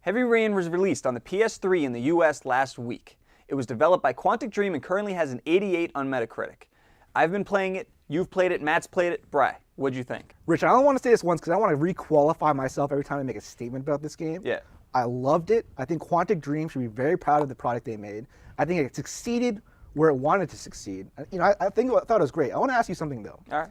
Heavy Rain was released on the PS3 in the US last week. It was developed by Quantic Dream and currently has an 88 on Metacritic. I've been playing it, you've played it, Matt's played it. Bri, what'd you think? Rich, I don't want to say this once because I want to re-qualify myself every time I make a statement about this game. Yeah. I loved it. I think Quantic Dream should be very proud of the product they made. I think it succeeded where it wanted to succeed. I thought it was great. I want to ask you something though. All right.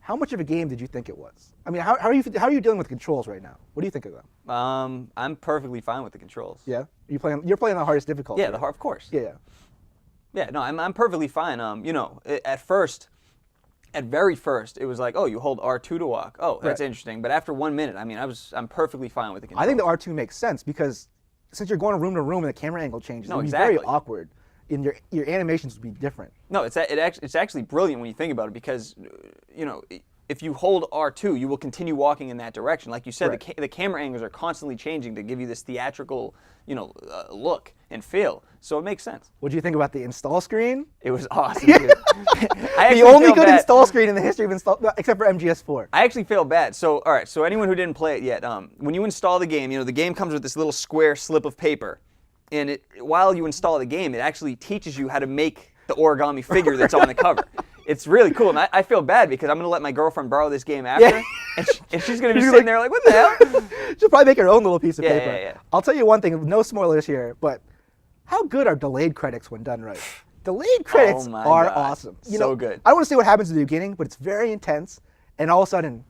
How much of a game did you think it was? I mean, how are you dealing with the controls right now? What do you think of them? I'm perfectly fine with the controls. Yeah, you're playing the hardest difficulty. Yeah, right? of course. Yeah. Yeah, no, I'm perfectly fine. At very first, it was like, oh, you hold R2 to walk. Oh, that's interesting. But after 1 minute, I mean, I'm perfectly fine with the controls. I think the R2 makes sense because since you're going from room to room and the camera angle changes, no, it'd be exactly. very awkward. And your animations would be different. No, it's actually brilliant when you think about it because, if you hold R2, you will continue walking in that direction. Like you said, the camera angles are constantly changing to give you this theatrical, look and feel. So it makes sense. What do you think about the install screen? It was awesome, dude. The only good install screen in the history of install, except for MGS4. I actually feel bad. So, all right. So anyone who didn't play it yet, when you install the game, the game comes with this little square slip of paper, and while you install the game, it actually teaches you how to make the origami figure that's on the cover. It's really cool, and I feel bad because I'm going to let my girlfriend borrow this game after, and she's going to be sitting there like, what the hell? She'll probably make her own little piece of paper. Yeah. I'll tell you one thing, no spoilers here, but how good are delayed credits when done right? Delayed credits are awesome. So good. I don't want to say what happens at the beginning, but it's very intense, and all of a sudden,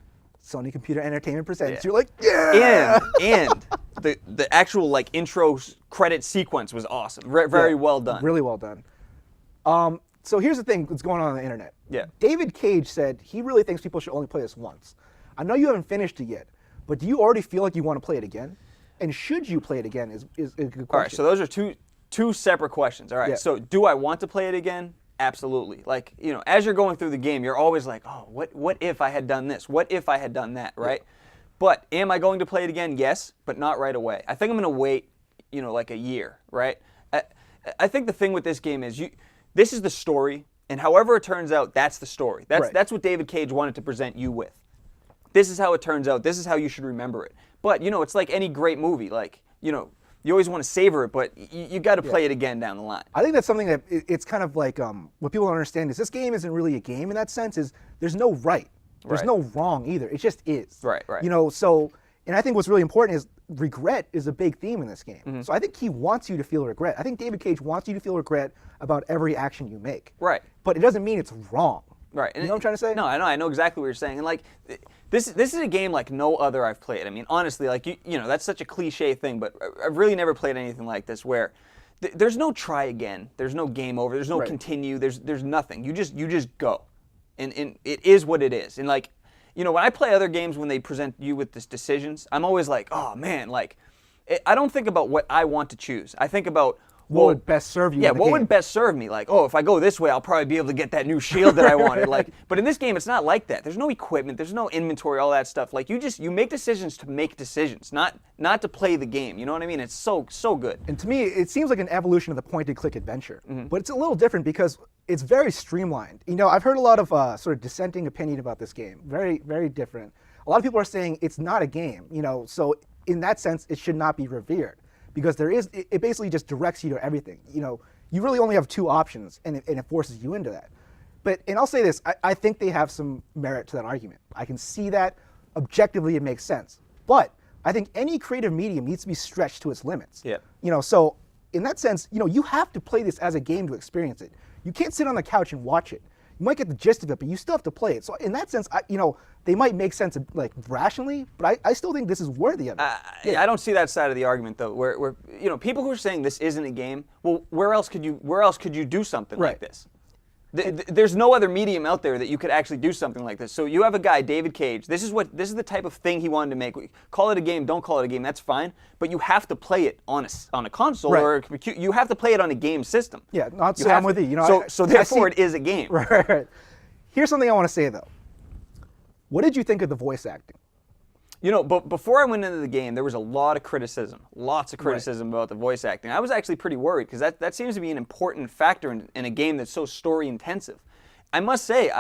Sony Computer Entertainment presents. You're like, yeah! And the actual intro credit sequence was awesome. Very well done. Really well done. So here's the thing that's going on the internet. Yeah. David Cage said he really thinks people should only play this once. I know you haven't finished it yet, but do you already feel like you want to play it again? And should you play it again is a good question. All right, so those are two separate questions. All right, Yeah. so do I want to play it again? Absolutely. As you're going through the game, you're always like, oh, what if I had done this? What if I had done that, right? Yeah. But am I going to play it again? Yes, but not right away. I think I'm going to wait, like a year, right? I think the thing with this game is this is the story, and however it turns out, that's the story. That's what David Cage wanted to present you with. This is how it turns out. This is how you should remember it. But, it's like any great movie. You always want to savor it, but you got to play it again down the line. I think that's something that it's kind of like what people don't understand is this game isn't really a game in that sense. Is there's no right. There's no wrong either. It just is. Right. And I think what's really important is regret is a big theme in this game. Mm-hmm. So I think he wants you to feel regret. I think David Cage wants you to feel regret about every action you make. Right. But it doesn't mean it's wrong. Right. You know what I'm trying to say? No, I know exactly what you're saying. And this is a game like no other I've played. I mean, honestly, that's such a cliche thing, but I've really never played anything like this where there's no try again. There's no game over. There's no continue. There's nothing. You just go. And it is what it is. And when I play other games when they present you with these decisions, I'm always like, oh man, I don't think about what I want to choose. I think about what would best serve you. Yeah, what would best serve me? If I go this way, I'll probably be able to get that new shield that I wanted. But in this game, it's not like that. There's no equipment. There's no inventory. All that stuff. You make decisions to make decisions, not to play the game. You know what I mean? It's so good. And to me, it seems like an evolution of the point-and-click adventure. Mm-hmm. But it's a little different because it's very streamlined. I've heard a lot of sort of dissenting opinion about this game. Very, very different. A lot of people are saying it's not a game. So in that sense, it should not be revered. Because it basically just directs you to everything. You really only have two options, and it forces you into that. And I'll say this, I think they have some merit to that argument. I can see that. Objectively, it makes sense. But I think any creative medium needs to be stretched to its limits. Yeah. So in that sense, you have to play this as a game to experience it. You can't sit on the couch and watch it. You might get the gist of it, but you still have to play it. So in that sense, they might make sense rationally, but I still think this is worthy of it. I don't see that side of the argument though. Where people who are saying this isn't a game, well, where else could you do something like this? There's no other medium out there that you could actually do something like this. So you have a guy, David Cage. This is the type of thing he wanted to make. Call it a game, don't call it a game. That's fine. But you have to play it on a console or a computer. You have to play it on a game system. Yeah, I'm with you. So therefore, it is a game. Right. Here's something I want to say though. What did you think of the voice acting? But before I went into the game, there was lots of criticism about the voice acting. I was actually pretty worried because that seems to be an important factor in a game that's so story intensive. I must say,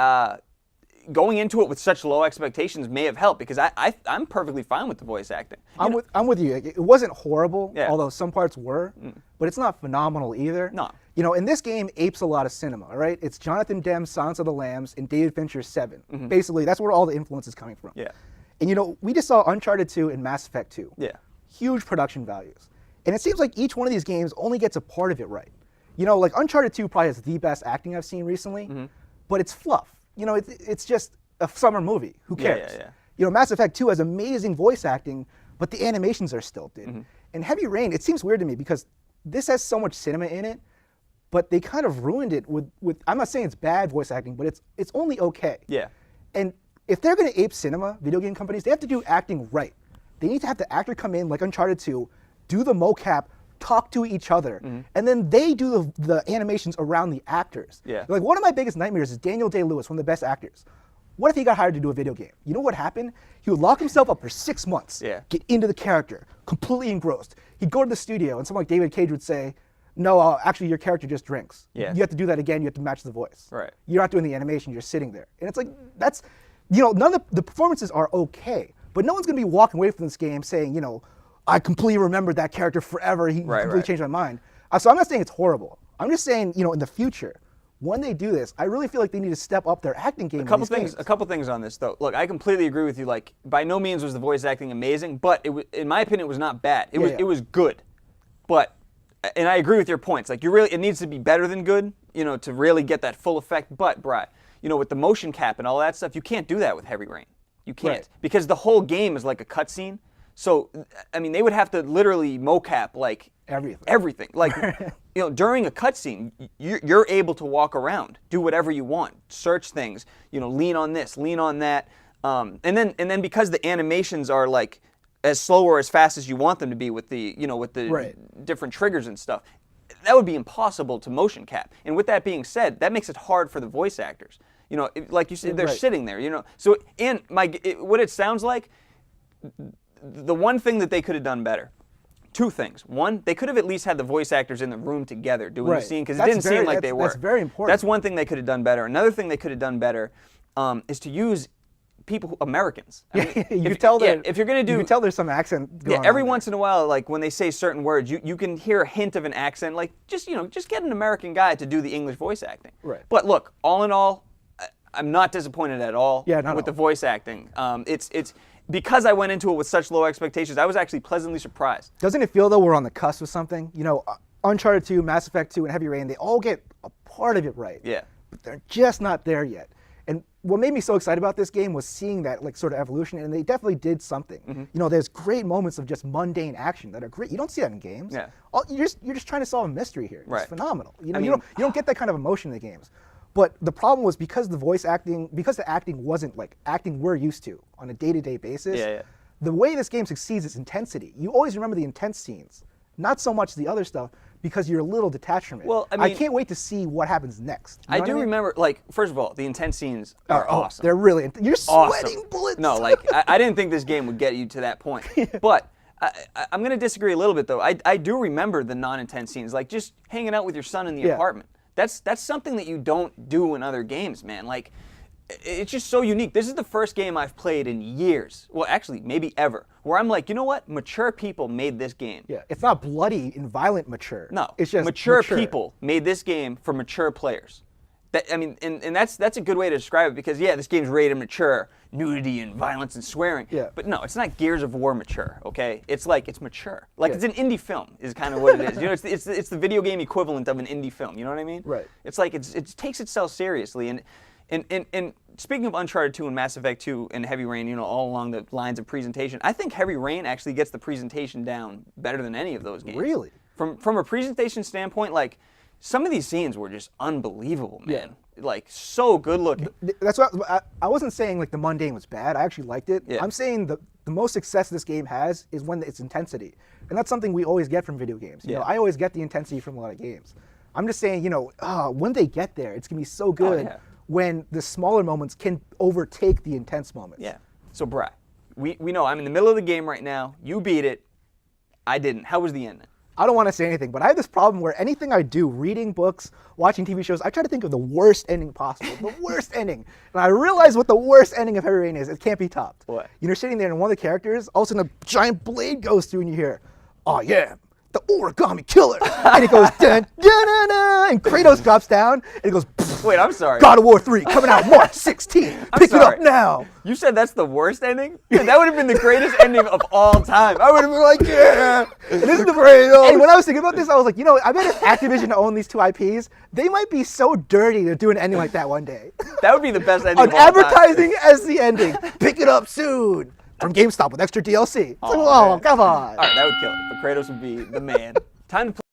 going into it with such low expectations may have helped because I'm perfectly fine with the voice acting. I'm with you. It wasn't horrible, Yeah. although some parts were, but it's not phenomenal either. No. You know, and this game apes a lot of cinema, all right? It's Jonathan Demme's Silence of the Lambs and David Fincher's Seven. Basically, that's where all the influence is coming from. Yeah. And you know, we just saw Uncharted 2 and Mass Effect 2. Yeah. Huge production values. And it seems like each one of these games only gets a part of it right. You know, like Uncharted 2 probably has the best acting I've seen recently, but it's fluff. You know, it's just a summer movie. Who cares? Yeah. You know, Mass Effect 2 has amazing voice acting, but the animations are stilted. And Heavy Rain, it seems weird to me because this has so much cinema in it, but they kind of ruined it with I'm not saying it's bad voice acting, but it's only okay. Yeah. And if they're going to ape cinema, video game companies, they have to do acting right. They need to have the actor come in like Uncharted 2, do the mocap, talk to each other, and then they do the animations around the actors. Yeah. Like one of my biggest nightmares is Daniel Day-Lewis, one of the best actors. What if he got hired to do a video game? You know what happened? He would lock himself up for 6 months, Yeah. get into the character, completely engrossed. He'd go to the studio, and someone like David Cage would say, no, actually your character just drinks. Yeah. You have to do that again, you have to match the voice. Right. You're not doing the animation, you're sitting there. And it's like, that's, you know, none of the performances are okay, but no one's gonna be walking away from this game saying, you know, I completely remembered that character forever, he completely changed my mind. So I'm not saying it's horrible. I'm just saying, you know, in the future, when they do this, I really feel like they need to step up their acting game. A couple things on this though. Look, I completely agree with you. Like, by no means was the voice acting amazing, but in my opinion, it was not bad. It was good. But, and I agree with your points. Like, it needs to be better than good, you know, to really get that full effect. But, Bri, you know, with the motion cap and all that stuff, you can't do that with Heavy Rain. You can't because the whole game is like a cutscene. So, I mean, they would have to literally mocap like everything. Like, you know, during a cutscene, you're able to walk around, do whatever you want, search things, you know, lean on this, lean on that, and then because the animations are like as slow or as fast as you want them to be with the, you know, with the different triggers and stuff, that would be impossible to motion cap. And with that being said, that makes it hard for the voice actors. You know, like you said, they're sitting there. You know, so what it sounds like. The one thing that they could have done better, two things. One, they could have at least had the voice actors in the room together doing the scene because it didn't seem like they were. That's very important. That's one thing they could have done better. Another thing they could have done better is to use Americans. I mean, if you're going to do, you can tell there's some accent going on every there. once in a while, like when they say certain words, you can hear a hint of an accent. Like just get an American guy to do the English voice acting. Right. But look, all in all, I'm not disappointed at all with the voice acting. It's because I went into it with such low expectations, I was actually pleasantly surprised. Doesn't it feel though we're on the cusp of something? You know, Uncharted 2, Mass Effect 2, and Heavy Rain, they all get a part of it right. Yeah. But they're just not there yet. And what made me so excited about this game was seeing that like sort of evolution, and they definitely did something. You know, there's great moments of just mundane action that are great. You don't see that in games. Yeah. You're just trying to solve a mystery here. It's Right. phenomenal. You know, you don't get that kind of emotion in the games. But the problem was because the acting wasn't like acting we're used to on a day-to-day basis. The way this game succeeds is intensity. You always remember the intense scenes, not so much the other stuff, because you're a little detached from it. Well, I mean, I can't wait to see what happens next. I do remember, like, first of all, the intense scenes are awesome. They're really, you're sweating bullets. No, like, I didn't think this game would get you to that point. But I'm going to disagree a little bit, though. I do remember the non-intense scenes, like just hanging out with your son in the apartment. That's something that you don't do in other games, man. Like, it's just so unique. This is the first game I've played in years. Well, actually, maybe ever. Where I'm like, you know what? Mature people made this game. Yeah, it's not bloody and violent mature. No, it's just mature people made this game for mature players. I mean, and that's a good way to describe it because, yeah, this game's rated mature, nudity and violence and swearing. Yeah. But no, it's not Gears of War mature, okay? It's like, it's mature. Like, it's an indie film is kind of what it is. You know, it's the video game equivalent of an indie film, you know what I mean? Right. It's like, it takes itself seriously. And speaking of Uncharted 2 and Mass Effect 2 and Heavy Rain, you know, all along the lines of presentation, I think Heavy Rain actually gets the presentation down better than any of those games. Really? From a presentation standpoint, like, some of these scenes were just unbelievable, man. Like, so good looking. That's what I wasn't saying like the mundane was bad. I actually liked it. I'm saying the most success this game has is when it's intensity. And that's something we always get from video games. You know, I always get the intensity from a lot of games. I'm just saying, you know, when they get there, it's going to be so good when the smaller moments can overtake the intense moments. Yeah. So, Brad, we know I'm in the middle of the game right now. You beat it. I didn't. How was the end? I don't want to say anything, but I have this problem where anything I do, reading books, watching TV shows, I try to think of the worst ending possible. The worst ending. And I realize what the worst ending of Heavy Rain is. It can't be topped. What? You're sitting there and one of the characters, all of a sudden a giant blade goes through and you hear, "Oh yeah, the origami killer." And it goes, dun, dun, dun, dun, and Kratos drops down and it goes, Wait, I'm sorry. God of War 3 coming out March 16th. Pick it up now. You said that's the worst ending? Dude, that would have been the greatest ending of all time. I would have been like, yeah, this is the Kratos. And when I was thinking about this, I was like, I bet if Activision owned these two IPs, they might be so dirty to do an ending like that one day. That would be the best ending On of all time. advertising as the ending. Pick it up soon. From GameStop with extra DLC. It's like, man. come on. All right, that would kill it. But Kratos would be the man. Time to play.